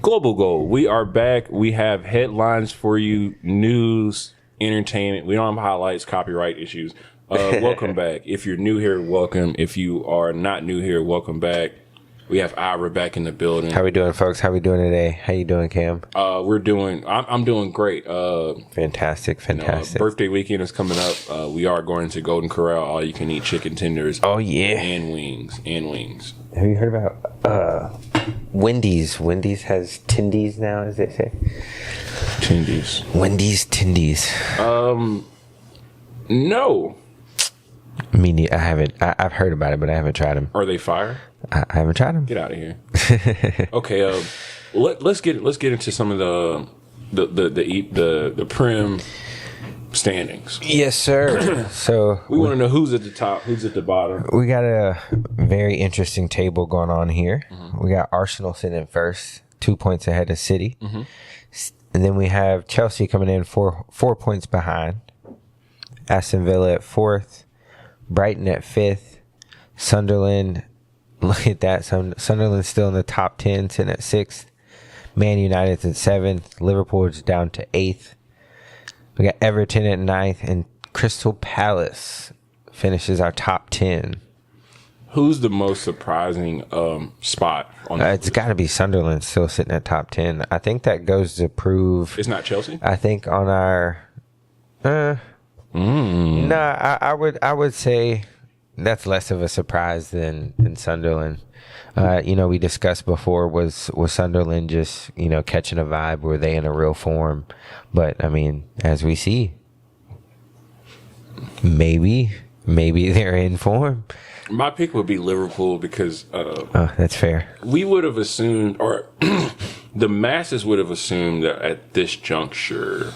Global Goal. We are back. We have headlines for you, news, entertainment. We don't have highlights, copyright issues. Welcome back. If you're new here, welcome. If you are not new here, welcome back. We have Ira back in the building. How we doing, folks? How we doing today? How you doing, Cam? I'm doing great. Fantastic. Birthday weekend is coming up. We are going to Golden Corral, all you can eat chicken tenders. Oh yeah, and wings. Have you heard about Wendy's? Wendy's has Tendies now, as they say. Tendies. Wendy's Tendies. No. I haven't. I've heard about it, but I haven't tried them. Are they fire? I haven't tried them. Get out of here. Okay. Let's get into some of the Prim standings. Yes, sir. So we want to know who's at the top, who's at the bottom. We got a very interesting table going on here. Mm-hmm. We got Arsenal sitting in first, 2 points ahead of City, mm-hmm. and then we have Chelsea coming in 4 points behind. Aston Villa at fourth, Brighton at fifth, Sunderland. Look at that. Sunderland's still in the top 10, sitting at sixth. Man United's at seventh. Liverpool's down to eighth. We got Everton at ninth, and Crystal Palace finishes our top 10. Who's the most surprising spot on that It's got to be Sunderland still sitting at top 10. I think that goes to prove... It's not Chelsea? I think on our... I would say... That's less of a surprise than Sunderland. We discussed before, was Sunderland just, catching a vibe? Were they in a real form? But, I mean, as we see, maybe they're in form. My pick would be Liverpool because... that's fair. We would have assumed, or the masses would have assumed that at this juncture,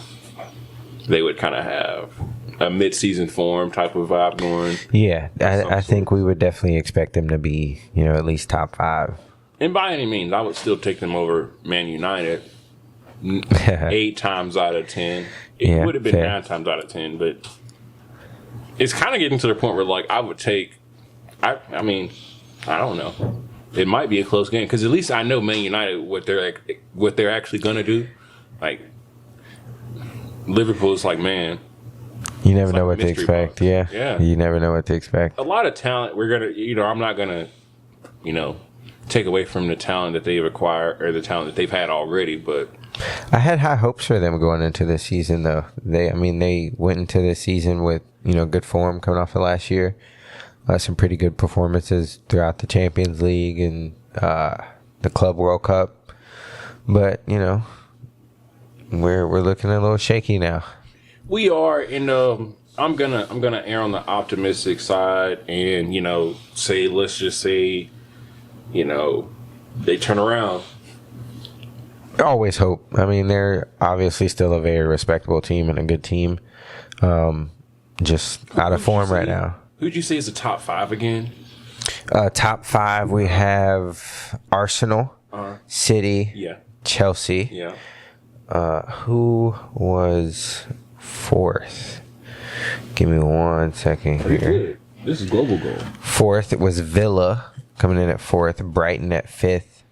they would kind of have a mid-season form type of vibe going. Yeah, I think we would definitely expect them to be, at least top 5. And by any means, I would still take them over Man United 8 times out of 10. It would have been fair. 9 times out of 10, but it's kind of getting to the point where, I would take... I don't know. It might be a close game because at least I know Man United what they're actually going to do. Liverpool's man... You never know what to expect. Yeah. You never know what to expect. A lot of talent. We're going to, I'm not going to, take away from the talent that they've acquired or the talent that they've had already, but I had high hopes for them going into this season though. They went into this season with, good form coming off of last year. Some pretty good performances throughout the Champions League and the Club World Cup. But, we're looking a little shaky now. We are, and I'm gonna err on the optimistic side, and let's just say, they turn around. Always hope. They're obviously still a very respectable team and a good team. Just out of form right now. Who'd you say is the top 5 again? Top 5, we have Arsenal, City, Chelsea. Yeah. Who was fourth? Give me 1 second here. Good. This is Global Goal. Fourth, it was Villa coming in at fourth. Brighton at fifth.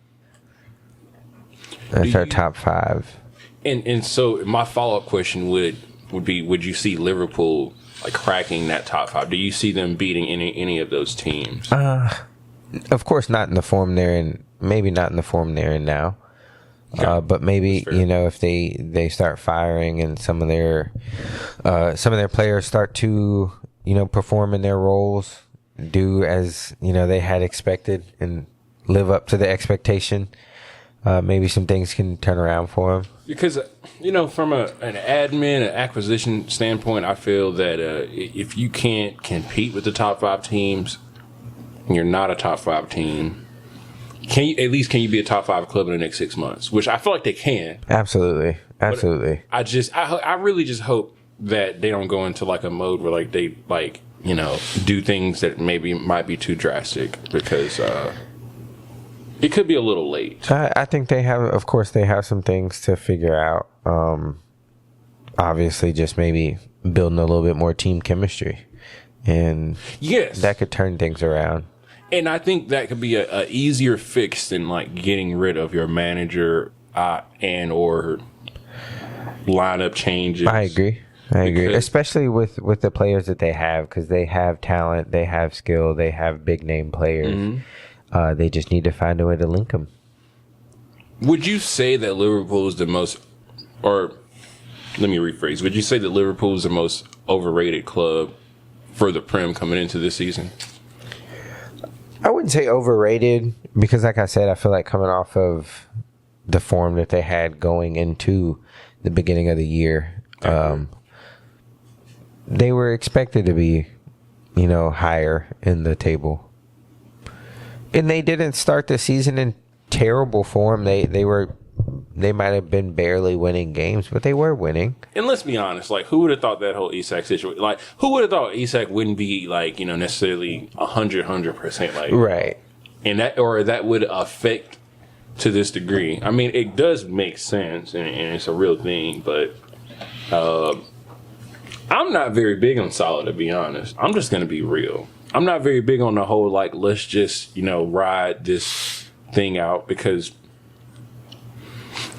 That's our top 5. And so my follow-up question would be: would you see Liverpool cracking that top 5? Do you see them beating any of those teams? Of course, not in the form they're in. Maybe not in the form they're in now. Okay. But maybe if they start firing and some of their players start to perform in their roles, do as they had expected and live up to the expectation, maybe some things can turn around for them. Because from an admin, an acquisition standpoint, I feel that if you can't compete with the top 5 teams, you're not a top 5 team. Can you be a top 5 club in the next 6 months? Which I feel like they can. Absolutely. I really just hope that they don't go into a mode where they do things that maybe might be too drastic because it could be a little late. I think they have some things to figure out. Obviously, just maybe building a little bit more team chemistry, and that could turn things around. And I think that could be a easier fix than getting rid of your manager and or lineup changes. I agree, especially with the players that they have, because they have talent, they have skill, they have big name players. Mm-hmm. They just need to find a way to link them. Would you say that Liverpool is the most, or let me rephrase, would you say that Liverpool is the most overrated club for the Prem coming into this season? I wouldn't say overrated, because like I said, I feel like coming off of the form that they had going into the beginning of the year, they were expected to be, higher in the table. And they didn't start the season in terrible form. They might have been barely winning games, but they were winning. And let's be honest, like, who would have thought that whole Isak situation, like, who would have thought Isak wouldn't be, like, necessarily 100%, like, right. And that would affect to this degree. I mean, it does make sense, and it's a real thing, but I'm not very big on Salah, to be honest. I'm just going to be real. I'm not very big on the whole, like, let's just, ride this thing out, because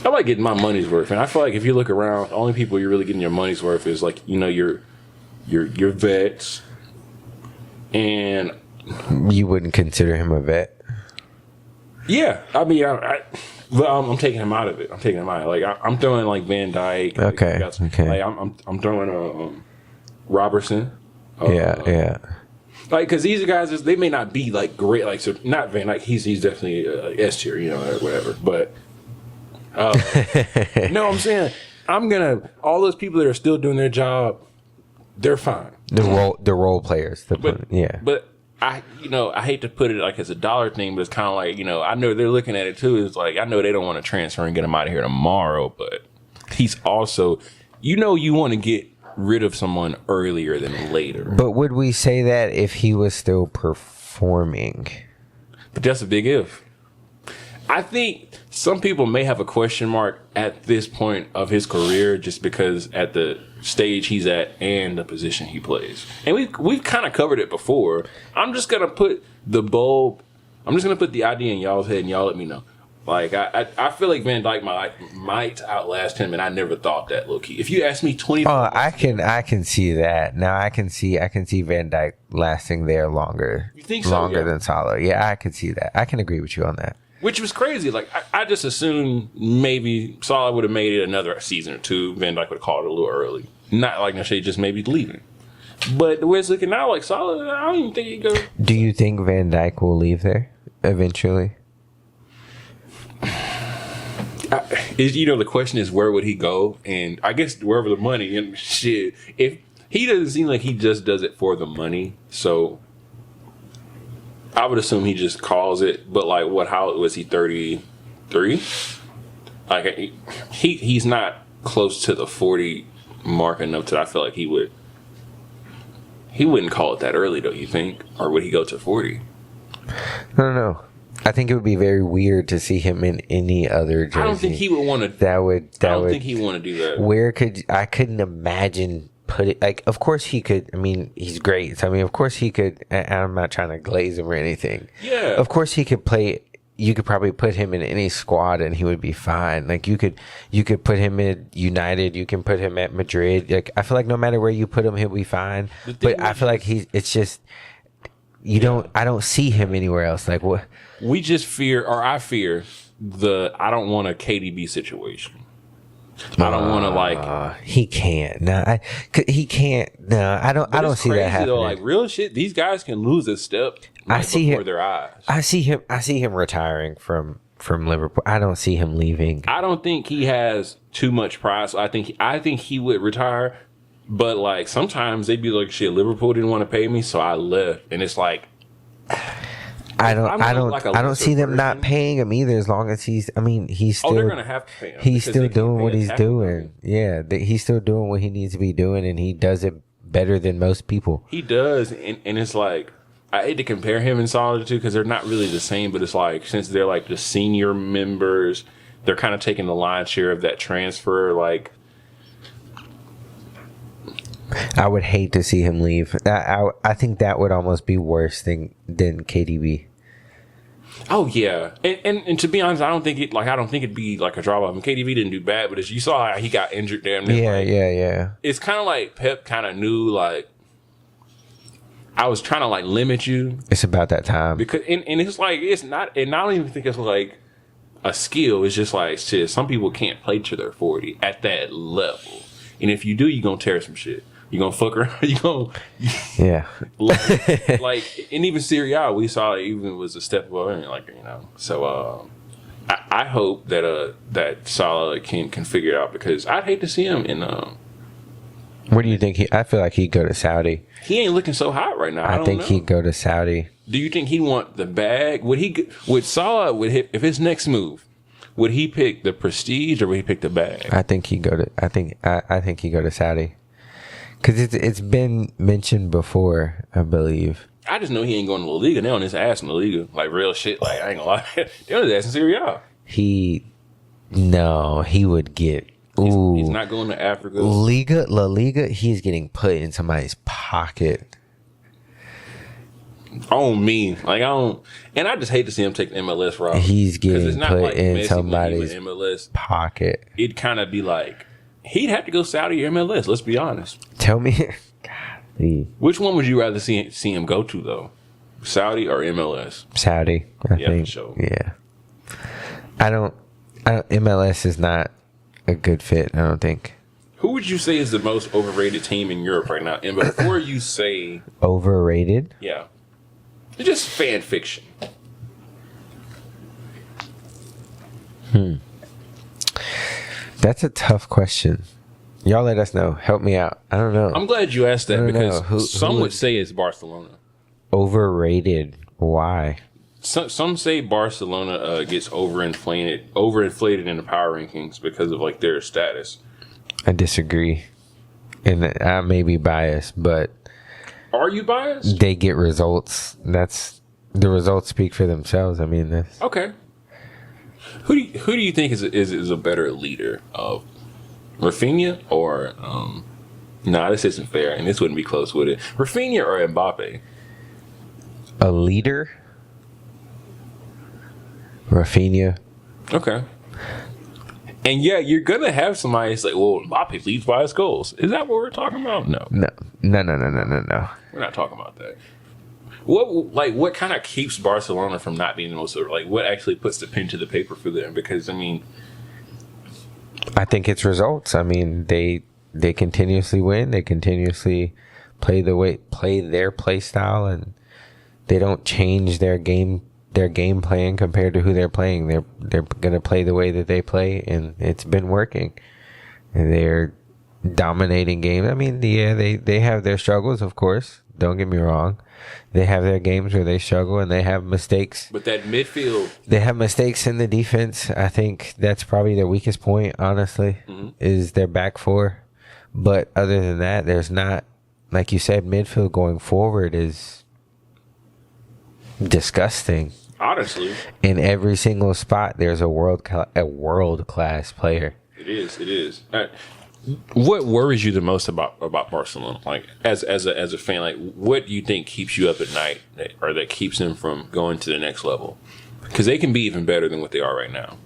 I like getting my money's worth. And I feel like if you look around, the only people you're really getting your money's worth is, like, your vets. And you wouldn't consider him a vet? Yeah. I mean, I'm taking him out of it. Like, I'm throwing, like, Van Dijk. Okay. Like, I'm throwing Robertson. Yeah. Like, because these guys, they may not be, like, great. Like, so not Van Dijk. He's definitely S tier, or whatever. But no, I'm saying all those people that are still doing their job, they're fine. The role players. But I hate to put it like as a dollar thing, but it's kind of like, I know they're looking at it too. It's like, I know they don't want to transfer and get him out of here tomorrow, but he's also, you want to get rid of someone earlier than later. But would we say that if he was still performing? But that's a big if. I think some people may have a question mark at this point of his career just because at the stage he's at and the position he plays. And we've kind of covered it before. I'm just going to put the idea in y'all's head and y'all let me know. Like, I feel like Van Dijk might outlast him, and I never thought that, low-key. If you ask me 20... Oh, I can see that. Now, I can see Van Dijk lasting there longer. You think so? Longer than Salah. Yeah, I can see that. I can agree with you on that. Which was crazy. Like, I just assumed maybe Salah would have made it another season or two. Van Dijk would have called it a little early. Not like necessarily just maybe leaving. But the way it's looking now, like Salah, I don't even think he'd go. Do you think Van Dijk will leave there eventually? The question is, where would he go? And I guess wherever the money and shit. If he doesn't seem like he just does it for the money, so I would assume he just calls it. But like, how was he? 33? Like, he's not close to the 40 mark enough that I feel like he would. He wouldn't call it that early, don't you think? Or would he go to 40? I don't know. I think it would be very weird to see him in any other jersey. I don't think he would want to. I don't think he would want to do that. I couldn't imagine put it. Like, of course he could. I mean, he's great. So, I mean, of course he could. I'm not trying to glaze him or anything. Yeah. Of course he could play. You could probably put him in any squad and he would be fine. Like, you could put him at United. You can put him at Madrid. Like, I feel like no matter where you put him, he'll be fine. But I feel like it's just. I don't see him anywhere else. Like, what? We just I fear I don't want a KDB situation. I don't want to, like. He can't. He can't. No, I don't see that happening. Though, like, real shit, these guys can lose a step before their eyes. I see him retiring from Liverpool. I don't see him leaving. I don't think he has too much pride. So I think he would retire. But, like, sometimes they'd be like, shit, Liverpool didn't want to pay me, so I left. And it's like, I don't see them not paying him either, as long as he's still. They're gonna have to pay him. He's still doing what he's doing. Yeah, he's still doing what he needs to be doing, and he does it better than most people. He does, and it's like, I hate to compare him and Salah to, because they're not really the same. But it's like, since they're like the senior members, they're kind of taking the lion's share of that transfer. Like, I would hate to see him leave. I think that would almost be worse than KDB. Oh yeah, and to be honest, I don't think it'd be like a drop off. And KDB didn't do bad, but as you saw how he got injured, damn near. Yeah. It's kind of like Pep kind of knew like I was trying to like limit you. It's about that time because and it's like it's not, and I don't even think it's like a skill. It's just like shit. Some people can't play till they're 40 at that level, and if you do, you're gonna tear some shit. You're gonna fuck around. You gonna like and even Serie A, we saw it even was a step above. Like so I hope that that Salah can figure it out because I'd hate to see him in. Where do you think I feel like he'd go to Saudi. He ain't looking so hot right now. I think he'd go to Saudi. Do you think he'd want the bag? Would Salah if his next move, would he pick the prestige or would he pick the bag? I think he'd go to. I think he'd go to Saudi. Because it's been mentioned before, I believe. I just know he ain't going to La Liga. They on his ass in La Liga. Like, real shit. Like, I ain't going to lie. They on his ass in Serie A. He would get... Ooh. He's not going to Africa. La Liga, he's getting put in somebody's pocket. On me. Like, I don't... And I just hate to see him take the MLS route. He's getting put like in Messi somebody's MLS pocket. It'd kind of be like... He'd have to go Saudi or MLS, let's be honest. Tell me... God, which one would you rather see him go to, though? Saudi or MLS? Saudi, I think. For sure. Yeah. I don't... MLS is not a good fit, I don't think. Who would you say is the most overrated team in Europe right now? And before you say... Overrated? Yeah. It's just fan fiction. That's a tough question. Y'all let us know. Help me out. I don't know. I'm glad you asked that because some would say it's Barcelona. Overrated. Why? Some say Barcelona gets overinflated in the power rankings because of like their status. I disagree. And I may be biased, but... Are you biased? They get results. The results speak for themselves. I mean, this. Okay. Who do you think is a better leader of Rafinha or this isn't fair and this wouldn't be close, would it? Rafinha or Mbappe? A leader? Rafinha. Okay. And yeah, you're gonna have somebody that's like, well, Mbappe leads by his goals. Is that what we're talking about? No. No. We're not talking about that. What kind of keeps Barcelona from not being the most like what actually puts the pen to the paper for them? Because I mean, I think it's results. I mean, they continuously win. They continuously play their play style, and they don't change their game plan compared to who they're playing. They're gonna play the way that they play, and it's been working. And they're dominating games. I mean, yeah, they have their struggles, of course. Don't get me wrong. They have their games where they struggle and they have mistakes. But that midfield... They have mistakes in the defense. I think that's probably their weakest point, honestly, is their back four. But other than that, there's not... Like you said, midfield going forward is disgusting. Honestly. In every single spot, there's a world-class player. It is. What worries you the most about Barcelona? Like as a fan, like what do you think keeps you up at night, or that keeps them from going to the next level? Because they can be even better than what they are right now.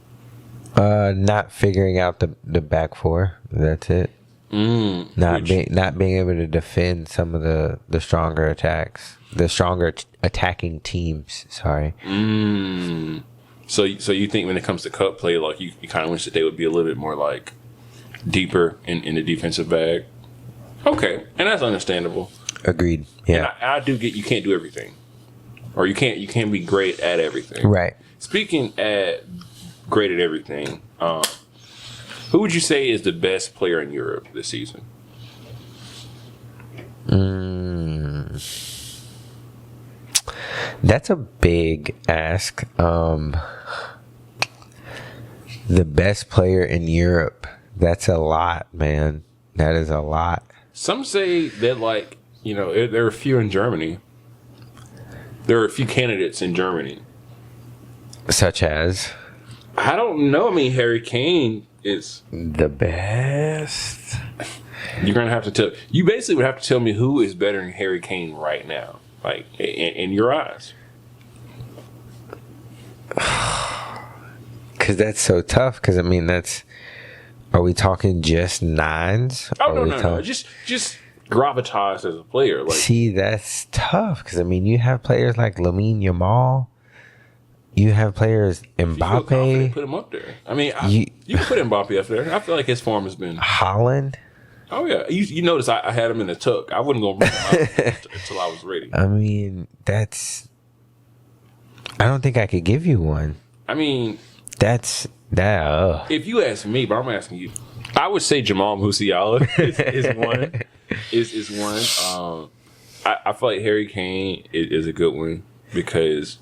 Not figuring out the back four. That's it. Not being able to defend some of the stronger attacks, the stronger attacking teams. Sorry. So you think when it comes to cup play, like you kind of wish that they would be a little bit more like deeper in the defensive bag. Okay, and that's understandable. Agreed. Yeah, and I do get you can't do everything, or you can't be great at everything. Right. Speaking at great at everything, who would you say is the best player in Europe this season? That's a big ask. The best player in Europe. That's a lot, man. That is a lot. Some say that, like, there are a few in Germany. There are a few candidates in Germany. Such as? I don't know. I mean, Harry Kane is... the best. You're going to have to tell... You basically would have to tell me who is better than Harry Kane right now. Like, in your eyes. Because that's so tough. Because I mean, are we talking just nines? Oh no. Just gravitas as a player. Like, see, that's tough. Because I mean, you have players like Lamine Yamal. You have players Mbappe. Put him up there. I mean, you can put Mbappe up there. I feel like his form has been Holland. Oh yeah, you notice I had him in the tuck. I wasn't gonna bring him out until I was ready. I mean, I don't think I could give you one. I mean, that's that. If you ask me, but I'm asking you, I would say Jamal Musiala is one. Is one. I feel like Harry Kane is a good one because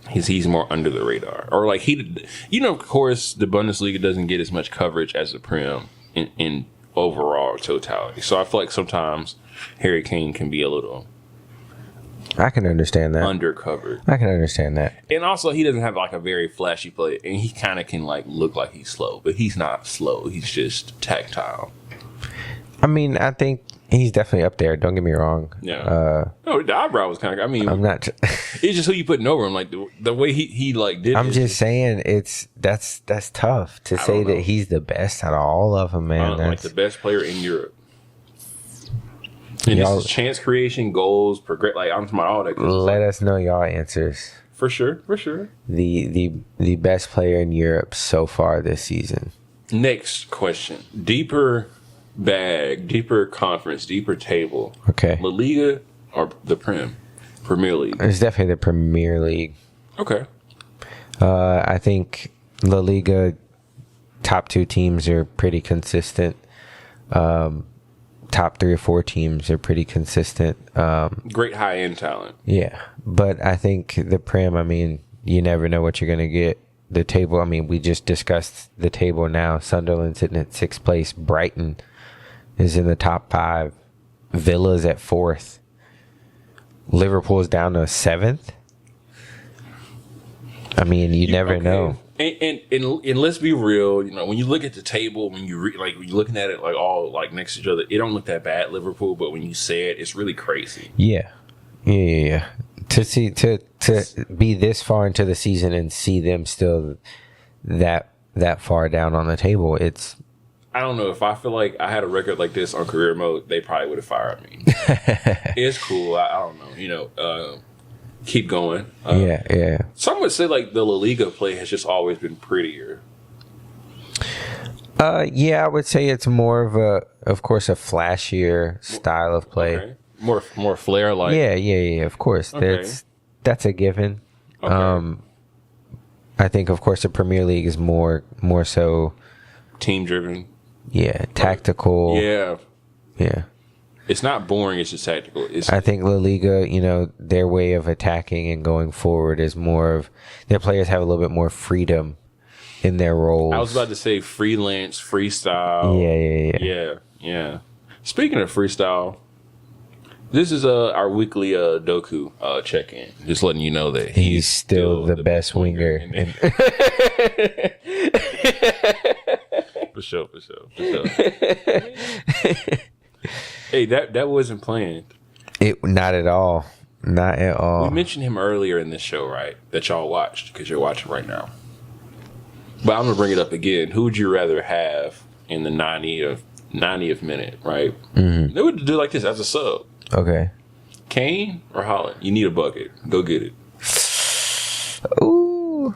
he's more under the radar, or like of course, the Bundesliga doesn't get as much coverage as the Prem in overall totality. So I feel like sometimes Harry Kane can be a little. I can understand that. Undercovered. I can understand that. And also, he doesn't have like a very flashy play, and he kind of can like look like he's slow, but he's not slow. He's just tactile. I mean, I think he's definitely up there. Don't get me wrong. Yeah. No, the eyebrow was kind of. I mean, I'm not. It's just who you putting over him. Like the way he like did. I'm just saying that's tough to say that he's the best out of all of them, man. Like the best player in Europe. And this is chance creation, goals, progress. Like I'm talking about all that. Let us know y'all answers. For sure. The best player in Europe so far this season. Next question: deeper bag, deeper conference, deeper table. Okay. La Liga or the Premier League? It's definitely the Premier League. Okay. I think La Liga top 2 teams are pretty consistent. Top 3 or 4 teams are pretty consistent. Great high-end talent. Yeah. But I think the Prem, I mean, you never know what you're going to get. The table, I mean, we just discussed the table now. Sunderland sitting at 6th place. Brighton is in the top 5. Villa's at 4th. Liverpool's down to 7th. I mean, you never know. And let's be real. You know, when you look at the table, when you're looking at it like all like next to each other, it don't look that bad, Liverpool. But when you say it, it's really crazy. Yeah. To be this far into the season and see them still that far down on the table, it's. I don't know. If I feel like I had a record like this on career mode, they probably would have fired me. It's cool. I don't know. You know. Keep going. Yeah. Some would say like the La Liga play has just always been prettier. Yeah, I would say it's more of course, a flashier style of play. Okay. More flair, like. Yeah. Of course, okay. That's a given. Okay. I think, of course, the Premier League is more so team driven. Yeah, tactical. Yeah. It's not boring. It's just tactical. I think La Liga, their way of attacking and going forward is more of their players have a little bit more freedom in their roles. I was about to say freelance, freestyle. Yeah. Speaking of freestyle, this is our weekly Doku check-in. Just letting you know that he's still the best winger. For sure. Hey, that wasn't planned. Not at all. Not at all. We mentioned him earlier in this show, right? That y'all watched because you're watching right now. But I'm gonna bring it up again. Who would you rather have in the 90th minute, right? Mm-hmm. They would do like this as a sub. Okay. Kane or Holland? You need a bucket. Go get it. Ooh.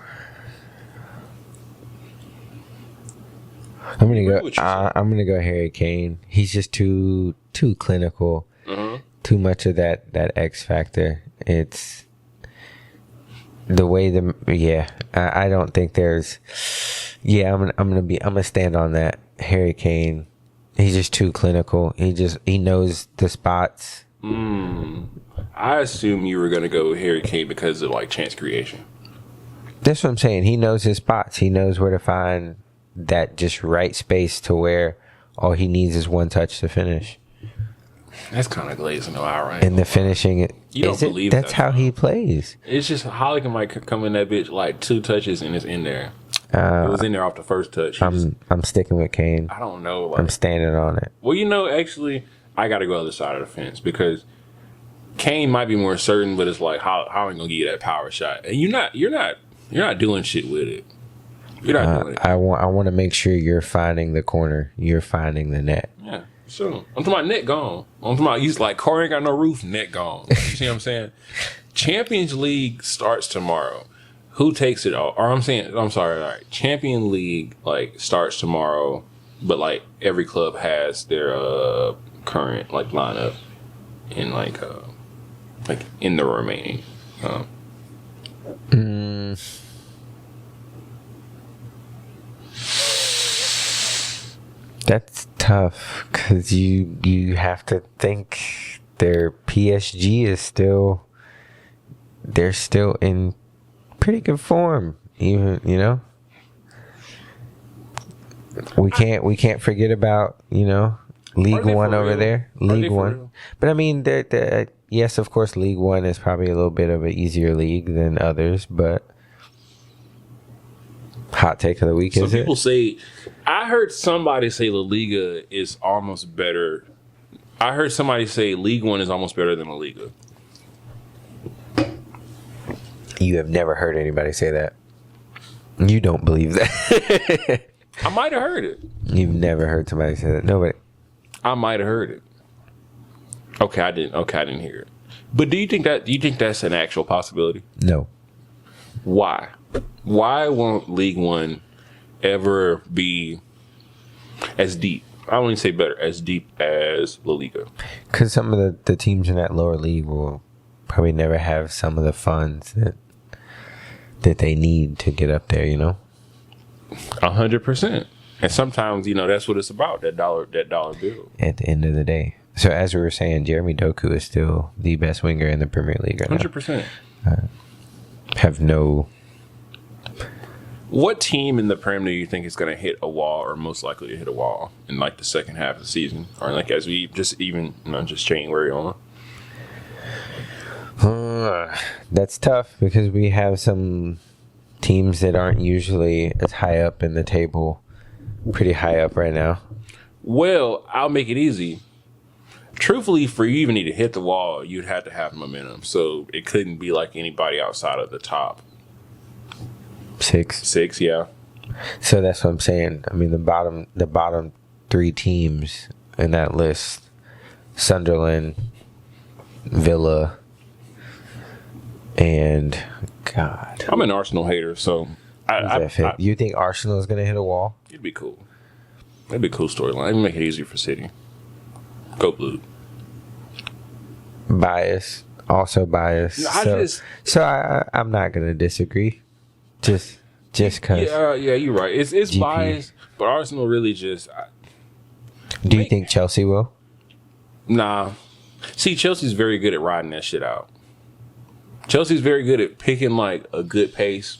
I'm gonna go Harry Kane. He's just too clinical. Uh-huh. Too much of that X factor. It's the way I don't think there's. Yeah, I'm gonna stand on that. Harry Kane. He's just too clinical. He knows the spots. I assume you were gonna go Harry Kane because of like chance creation. That's what I'm saying. He knows his spots. He knows where to find that just right space to where all he needs is one touch to finish. That's kind of glazing the eye, right? And the finishing, you don't believe that's how he plays. It's just Holly might come in that bitch like 2 touches and it's in there. It was in there off the first touch. I'm sticking with Kane. I don't know. I'm standing on it. Well, actually, I got to go other side of the fence because Kane might be more certain, but it's like Holly gonna give you that power shot, and you're not You're not doing shit with it. You're not doing it. I want to make sure you're finding the corner. You're finding the net. Yeah, sure. I'm talking about net gone. I'm talking about he's like car ain't got no roof, net gone. You see what I'm saying? Champions League starts tomorrow. Who takes it all? Or I'm sorry. All right, Champion League like starts tomorrow, but like every club has their current like lineup in like in the remaining. That's tough because you have to think their PSG is still in pretty good form. Even we can't forget about League One over there. League One, but I mean yes, of course, League One is probably a little bit of an easier league than others, but. Hot take of the week, is it? People say, I heard somebody say La Liga is almost better. I heard somebody say League One is almost better than La Liga. You have never heard anybody say that. You don't believe that. I might have heard it. You've never heard somebody say that. Nobody. I might have heard it. Okay, I didn't hear it. But do you think that's an actual possibility? No. Why? Why won't League One ever be as deep? I wouldn't say better, as deep as La Liga. Because some of the teams in that lower league will probably never have some of the funds that they need to get up there. 100%. And sometimes that's what it's about, that dollar bill. At the end of the day. So as we were saying, Jeremy Doku is still the best winger in the Premier League right 100%. now. Have no. What team in the Premier do you think is going to hit a wall, or most likely to hit a wall in like the second half of the season, or like as we just January on? That's tough because we have some teams that aren't usually as high up in the table, pretty high up right now. Well, I'll make it easy. Truthfully, for you even need to hit the wall, you'd have to have momentum. So it couldn't be like anybody outside of the top six, yeah. So that's what I'm saying. I mean, the bottom three teams in that list: Sunderland, Villa, and God. I'm an Arsenal hater, so you think Arsenal is going to hit a wall? It'd be cool. That'd be a cool storyline. It'd make it easier for City. Go blue. Also biased. I'm not going to disagree. Just because. Yeah, you're right. It's biased, but Arsenal really just. Do you think Chelsea will? Nah. See, Chelsea's very good at riding that shit out. Chelsea's very good at picking like a good pace,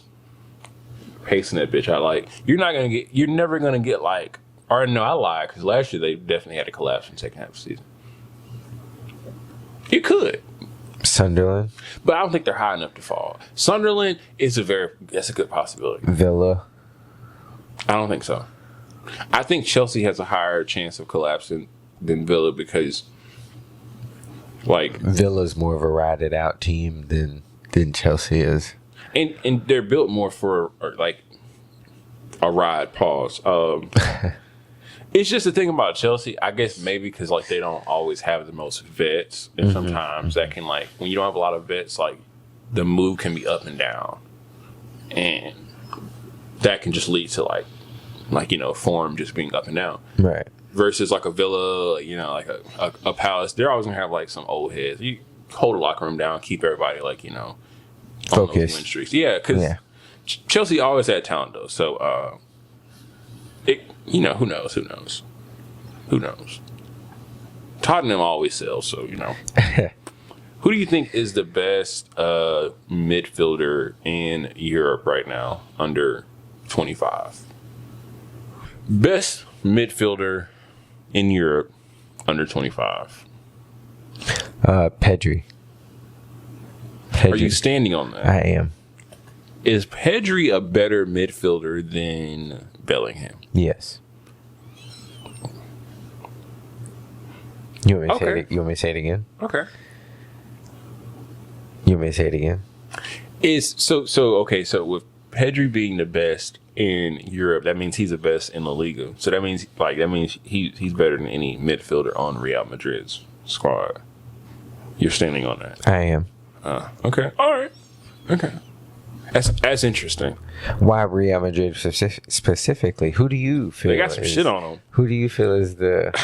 pacing that bitch out. Like you're never gonna get like. Or no, I lied because last year they definitely had a collapse in the second half of the season. You could. Sunderland, but I don't think they're high enough to fall. Sunderland is that's a good possibility. Villa, I don't think so. I think Chelsea has a higher chance of collapsing than Villa because, like, Villa's more of a ride it out team than Chelsea is, and they're built more for like a ride. Pause. It's just the thing about Chelsea, I guess maybe because like they don't always have the most vets, and sometimes that can like when you don't have a lot of vets, like the move can be up and down, and that can just lead to like form just being up and down, right? Versus like a Villa, like a Palace, they're always gonna have like some old heads. You hold the locker room down, keep everybody like focused. Win streaks, yeah, because Chelsea always had talent though, so. Who knows? Tottenham always sells, so Who do you think is the best midfielder in Europe right now under 25? Best midfielder in Europe under 25. Pedri. Are you standing on that? I am. Is Pedri a better midfielder than Bellingham? Yes. You want me to say it again? Okay. You want me to say it again? So with Pedri being the best in Europe, that means he's the best in La Liga. So that means he's better than any midfielder on Real Madrid's squad. You're standing on that. I am. Okay. All right. Okay. That's interesting. Why Real Madrid specifically? Who do you feel? They got some shit on them. Who do you feel is the?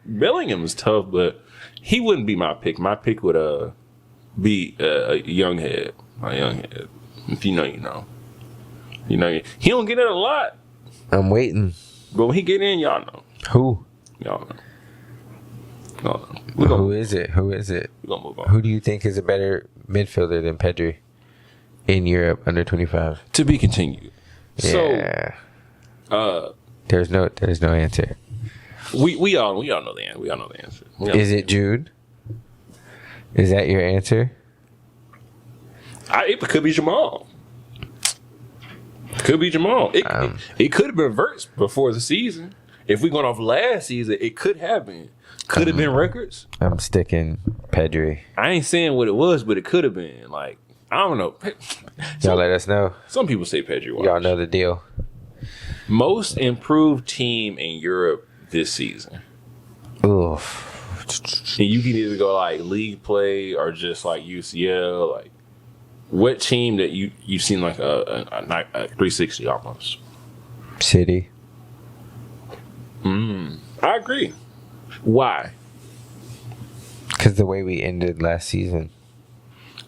Bellingham's tough, but he wouldn't be my pick. My pick would be a young head. A young head. If you know, you know. You know, he don't get it a lot. I'm waiting. But when he get in, y'all know. Who? Y'all know. Who is it? Who is it? We're gonna move on. Who do you think is a better midfielder than Pedri in Europe under 25? To be continued. Yeah. So, there's no answer. We all know the answer. We all know the answer. Is it Jude? Is that your answer? It could be Jamal. Could be Jamal. It could have been Verts before the season. If we going off last season, it could have been. Could have been records. I'm sticking Pedri. I ain't saying what it was, but it could have been. Like, I don't know. Y'all let us know. Some people say Pedri. Y'all know the deal. Most improved team in Europe this season. Oof. And you can either go like league play or just like UCL. Like, what team that you've seen like a 360 almost? City. I agree. Why? Because the way we ended last season.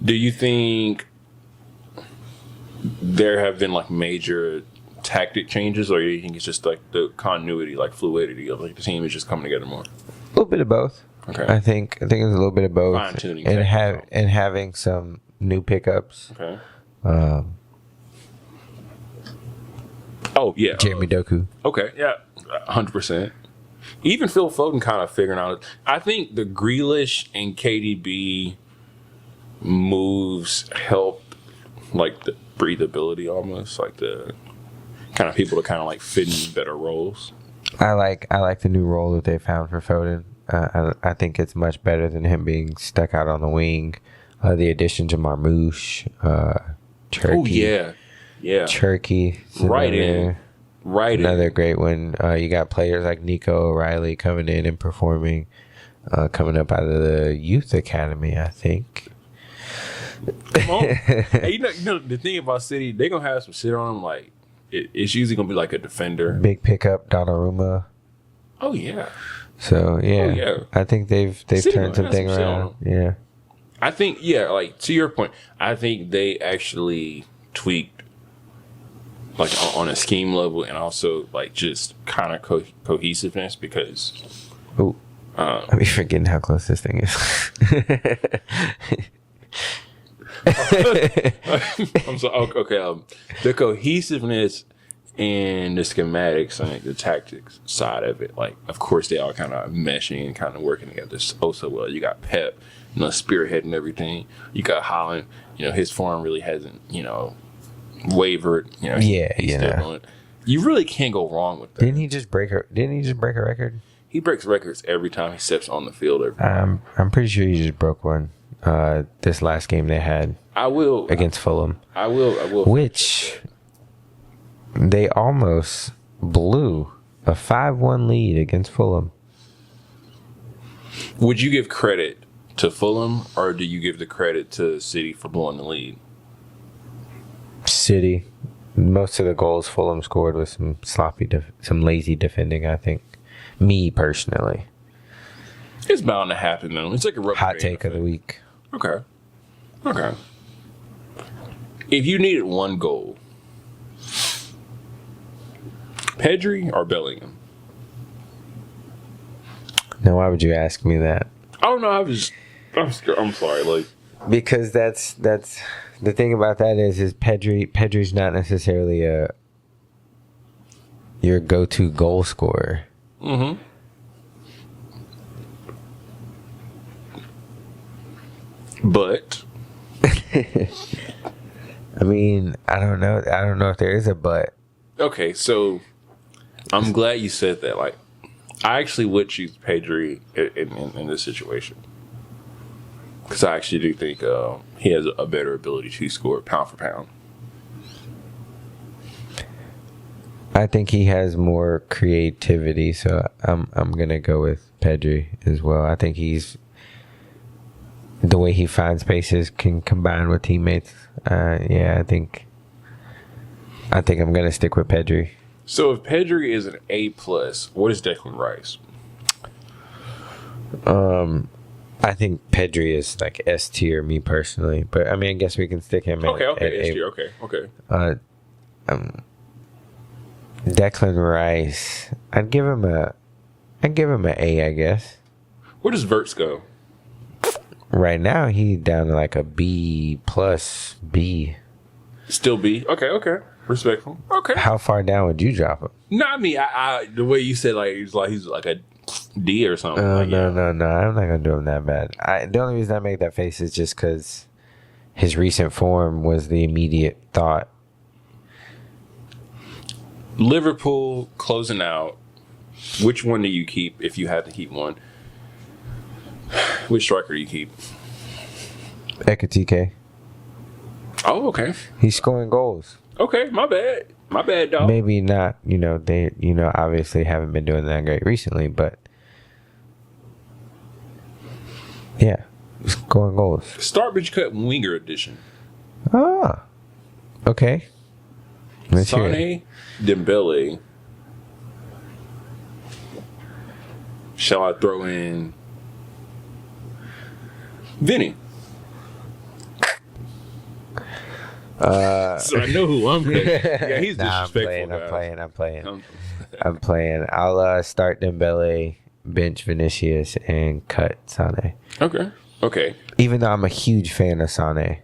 Do you think there have been like major tactic changes, or do you think it's just like the continuity, like fluidity of like the team is just coming together more? A little bit of both. Okay. I think it's a little bit of both. Fine-tuning and having some new pickups. Okay. Oh yeah. Jeremy Doku. Okay. Yeah. 100%. Even Phil Foden kind of figuring out. I think the Grealish and KDB moves help, like the breathability almost, like the kind of people to kind of like fit in better roles. I like the new role that they found for Foden. I think it's much better than him being stuck out on the wing. The addition to Marmouche, Turkey. Oh yeah. Turkey. Another great one. You got players like Nico O'Reilly coming in and performing, coming up out of the youth academy, I think. Come on. Hey, you know the thing about City, they're gonna have some shit on them. Like it's usually gonna be like a defender. Big pickup, Donnarumma. Oh yeah. So yeah. I think they've turned something around. Yeah. I think like to your point, I think they actually tweaked like on a scheme level and also like just kind of cohesiveness because. Oh, I be forgetting how close this thing is. I'm sorry. Okay. The cohesiveness and the schematics and like, the tactics side of it, like of course they all kind of meshing and kind of working together so well. You got Pep, spearheading everything. You got Haaland. His form really hasn't wavered. He's still going. You really can't go wrong with that. Didn't he just break a record? He breaks records every time he steps on the field. I'm pretty sure he just broke one. This last game they had. Against Fulham. I will. Which they almost blew a 5-1 lead against Fulham. Would you give credit to Fulham, or do you give the credit to City for blowing the lead? City. Most of the goals Fulham scored was some some lazy defending, I think. Me, personally. It's bound to happen, though. It's like a hot take of the week. Okay. If you needed one goal, Pedri or Bellingham? Now, why would you ask me that? I don't know. I'm sorry. Like, because that's the thing about that is Pedri's not necessarily your go-to goal scorer. Mm-hmm. But I mean, I don't know if there is a but. Okay, so I'm glad you said that. Like, I actually would choose Pedri in this situation because I actually do think he has a better ability to score pound for pound. I think he has more creativity, so I'm gonna go with Pedri as well. I think he's the way he finds spaces can combine with teammates. Yeah, I think I'm gonna stick with Pedri. So if Pedri is an A+, what is Declan Rice? I think Pedri is like S tier, me personally. But I mean, I guess we can stick him Okay, at S A. tier, okay. Declan Rice, I'd give him an A, I guess. Where does Verts go? Right now, he down to like a B plus B. Still B? Okay. Respectful. Okay. How far down would you drop him? No, I mean, I the way you said he's like a D or something. No. Yeah. I'm not gonna do him that bad. The only reason I make that face is just because his recent form was the immediate thought. Liverpool closing out. Which one do you keep if you had to keep one? Which striker do you keep? Ekatike. Oh, okay. He's scoring goals. Okay, my bad, dog. Maybe not. They obviously haven't been doing that great recently, but yeah, scoring goals. Starbridge Cut Winger Edition. Ah, okay. Let's hear it. Sane, Dembele. Shall I throw in Vinny? So I know who I'm picking. Yeah, he's disrespectful. I'm playing. I'll start Dembele, bench Vinicius, and cut Sane. Okay. Even though I'm a huge fan of Sane.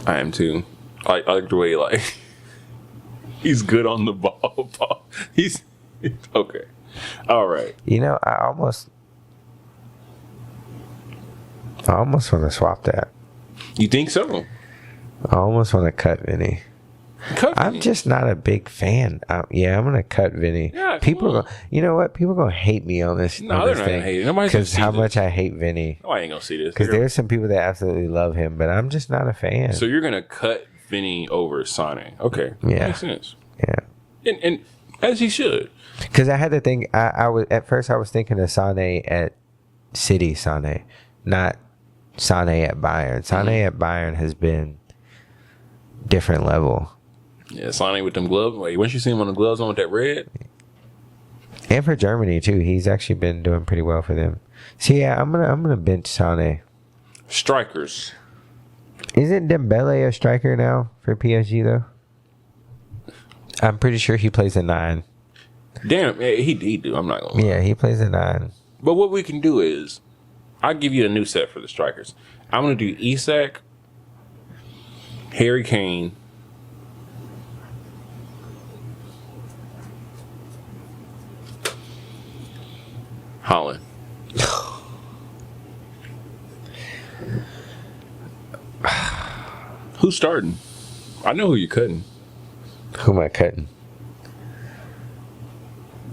I am too. I like the way he's good on the ball. He's okay. All right. I almost want to swap that. You think so? I almost want to cut Vinny. I'm just not a big fan. I'm gonna cut Vinny. Yeah, people are People are gonna hate me on this. No, on they're this not thing gonna hate it. Nobody's gonna because see how this. much I hate Vinny. No, I ain't gonna see this. Because there's some people that absolutely love him, but I'm just not a fan. So you're gonna cut Vinny over Sane? Okay, Yeah. Makes sense. Yeah, And as he should. because I had to think. I was at first I was thinking of Sane at City. Sane, not Sane at Bayern. Sane at Bayern has been different level. Yeah, Sane with them gloves. Wait, once you see him on the gloves on with that red. And for Germany too, he's actually been doing pretty well for them. So yeah, I'm gonna bench Sane. Strikers. Isn't Dembele a striker now for PSG though? I'm pretty sure he plays a 9. Damn, yeah, he do. I'm not gonna lie. Yeah, he plays a 9. But what we can do is, I'll give you a new set for the strikers. I'm gonna do Isak, Harry Kane, Holland. Who's starting? I know who you're cutting. Who am I cutting?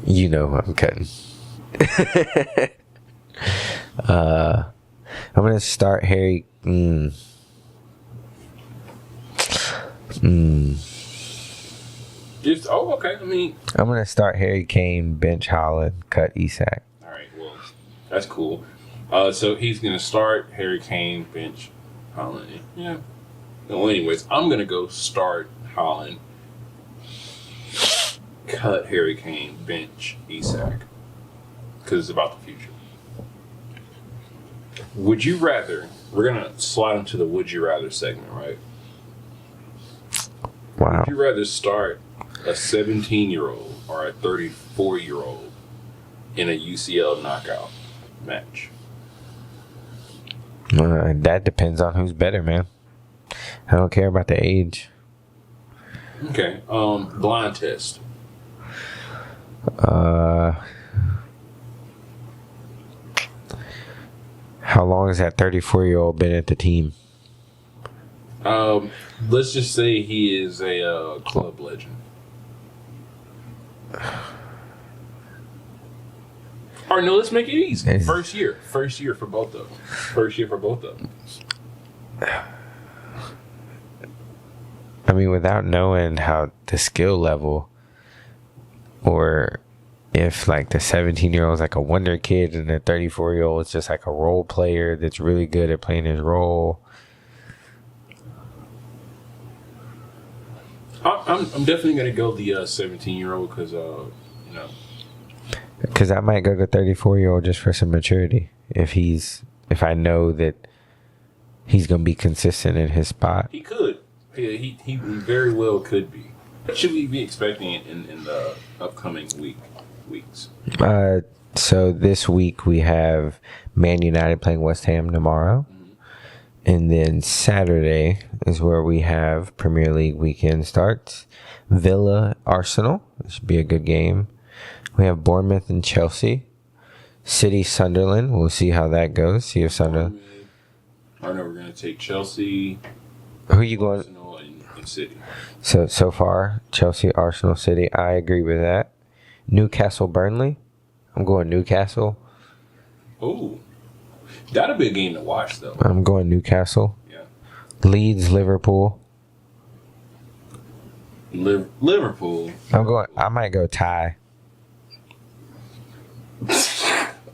You know who I'm cutting. I'm gonna start Harry. Okay. I mean, I'm gonna start Harry Kane, bench Holland, cut Isak. all right. Well, that's cool. So he's gonna start Harry Kane, bench Holland. Yeah. Well, anyways, I'm gonna go start Holland, cut Harry Kane, bench Isak, because it's about the future. Would you rather? We're gonna slide into the would you rather segment, right? Wow. Would you rather start a 17-year-old or a 34-year-old in a UCL knockout match? That depends on who's better, man. I don't care about the age. Okay. Blind test. How long has that 34-year-old been at the team? Let's just say he is a club legend. Or no, let's make it easy. First year for both of them. I mean, without knowing how the skill level, or if like the 17-year-old is like a wonder kid and the 34-year-old is just like a role player that's really good at playing his role. I'm definitely gonna go the 17-year-old because Because I might go the 34-year-old just for some maturity. If I know that he's gonna be consistent in his spot. He could. Yeah, he very well could be. What should we be expecting in the upcoming weeks? So this week we have Man United playing West Ham tomorrow. And then Saturday is where we have Premier League weekend starts. Villa, Arsenal. This should be a good game. We have Bournemouth and Chelsea. City, Sunderland. We'll see how that goes. See if Sunderland. I know we're going to take Chelsea. Who are you going? Arsenal and City. So far, Chelsea, Arsenal, City. I agree with that. Newcastle, Burnley. I'm going Newcastle. Ooh. That'll be a game to watch, though. I'm going Newcastle. Yeah. Leeds, Liverpool. Liverpool. I might go tie.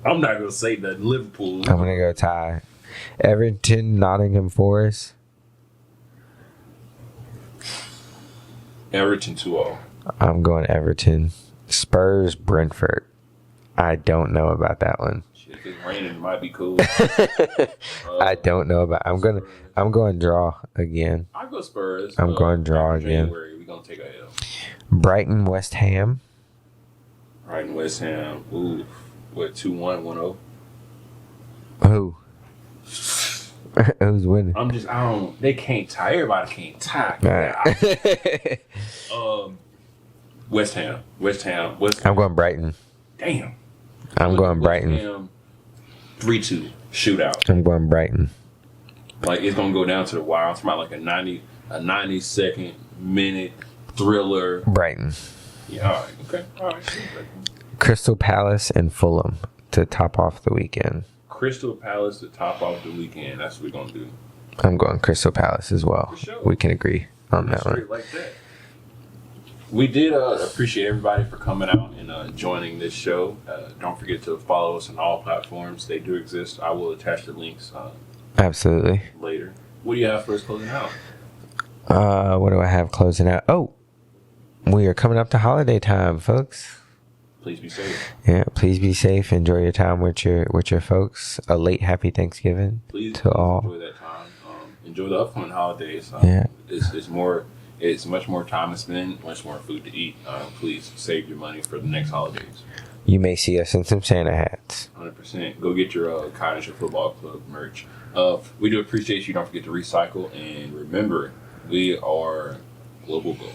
I'm not going to say that. Liverpool. I'm going to go tie. Everton, Nottingham Forest. Everton 2-0. I'm going Everton. Spurs, Brentford. I don't know about that one. Shit, if it's raining, it might be cool. I don't know about. I'm going draw again. I go Spurs. I'm going draw again. January, we're gonna take a L. Brighton, West Ham. Brighton, West Ham. Ooh, what 2-1, 1-0? Who? Who's winning? They can't tie. Everybody can't tie. Right. West Ham. I'm going Brighton. Damn. I'm going Brighton. 3-2 shootout. I'm going Brighton. Like it's gonna go down to the wire. It's about like a 90-second minute thriller. Brighton. Yeah. All right. Okay. All right. Crystal Palace and Fulham to top off the weekend. Crystal Palace to top off the weekend. That's what we're gonna do. I'm going Crystal Palace as well. For sure. We can agree on that one. Like that. We did appreciate everybody for coming out and joining this show. Don't forget to follow us on all platforms. They do exist. I will attach the links Absolutely. later. What do you have for us closing out? What do I have closing out? Oh, we are coming up to holiday time, folks. Please be safe. Yeah, please be safe. Enjoy your time with your folks. A late happy Thanksgiving Please all. enjoy that time. Enjoy the upcoming holidays. Yeah. It's much more time to spend, much more food to eat. Please save your money for the next holidays. You may see us in some Santa hats. 100%. Go get your Cottage Football Club merch. We do appreciate you. Don't forget to recycle. And remember, we are Global Gold.